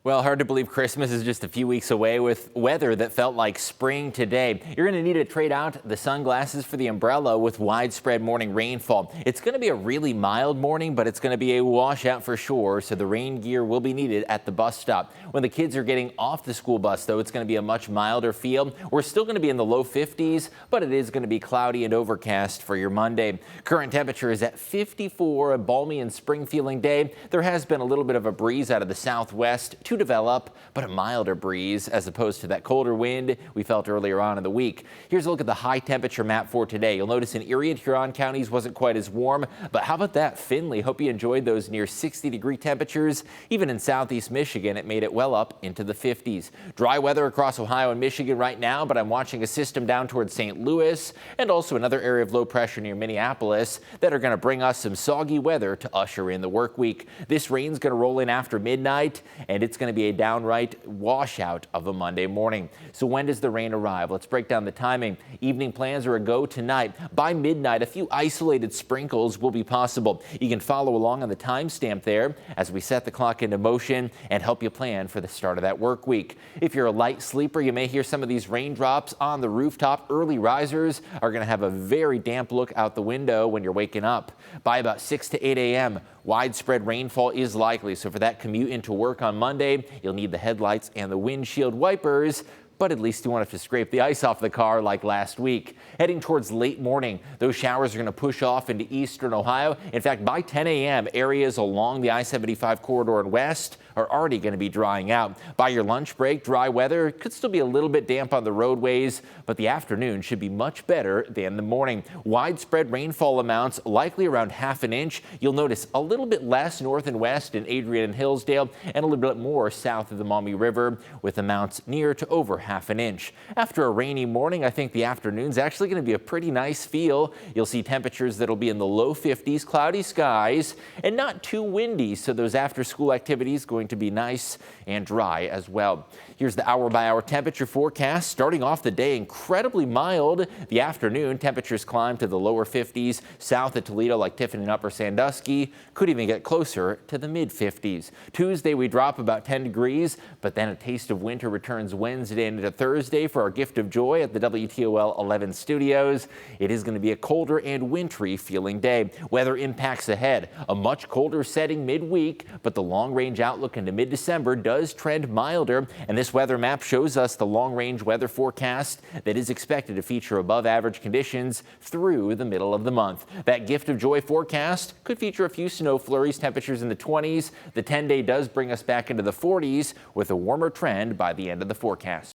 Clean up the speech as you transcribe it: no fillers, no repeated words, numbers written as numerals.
Well, hard to believe Christmas is just a few weeks away with weather that felt like spring today. You're going to need to trade out the sunglasses for the umbrella with widespread morning rainfall. It's going to be a really mild morning, but it's going to be a washout for sure, so the rain gear will be needed at the bus stop. When the kids are getting off the school bus, though, it's going to be a much milder feel. We're still going to be in the low 50s, but it is going to be cloudy and overcast for your Monday. Current temperature is at 54, a balmy and spring feeling day. There has been a little bit of a breeze out of the southwest to develop, but a milder breeze as opposed to that colder wind we felt earlier on in the week. Here's a look at the high temperature map for today. You'll notice in Erie and Huron counties wasn't quite as warm, but how about that Findlay? Hope you enjoyed those near 60-degree temperatures. Even in southeast Michigan, it made it well up into the 50s. Dry weather across Ohio and Michigan right now, but I'm watching a system down towards St. Louis and also another area of low pressure near Minneapolis that are going to bring us some soggy weather to usher in the work week. This rain's going to roll in after midnight, and it's going to be a downright washout of a Monday morning. So when does the rain arrive? Let's break down the timing. Evening plans are a go tonight. By midnight, a few isolated sprinkles will be possible. You can follow along on the timestamp there as we set the clock into motion and help you plan for the start of that work week. If you're a light sleeper, you may hear some of these raindrops on the rooftop. Early risers are going to have a very damp look out the window when you're waking up. By about 6 to 8 a.m., widespread rainfall is likely. So for that commute into work on Monday, you'll need the headlights and the windshield wipers, but at least you won't have to scrape the ice off the car like last week. Heading towards late morning, those showers are going to push off into eastern Ohio. In fact, by 10 a.m., areas along the I-75 corridor and west are already going to be drying out. By your lunch break, dry weather could still be a little bit damp on the roadways, but the afternoon should be much better than the morning. Widespread rainfall amounts likely around ½ an inch. You'll notice a little bit less north and west in Adrian and Hillsdale and a little bit more south of the Maumee River with amounts near to over ½ an inch. After a rainy morning, I think the afternoon's actually going to be a pretty nice feel. You'll see temperatures that'll be in the low 50s, cloudy skies, and not too windy, so those after-school activities going to be nice and dry as well. Here's the hour-by-hour temperature forecast. Starting off the day incredibly mild. The afternoon temperatures climb to the lower 50s. South of Toledo like Tiffin and Upper Sandusky could even get closer to the mid-50s. Tuesday we drop about 10 degrees, but then a taste of winter returns Wednesday and into Thursday for our gift of joy at the WTOL 11 studios. It is going to be a colder and wintry feeling day. Weather impacts ahead. A much colder setting midweek, but the long-range outlook into mid-December does trend milder, and this weather map shows us the long-range weather forecast that is expected to feature above-average conditions through the middle of the month. That gift of joy forecast could feature a few snow flurries, temperatures in the 20s. The 10-day does bring us back into the 40s with a warmer trend by the end of the forecast.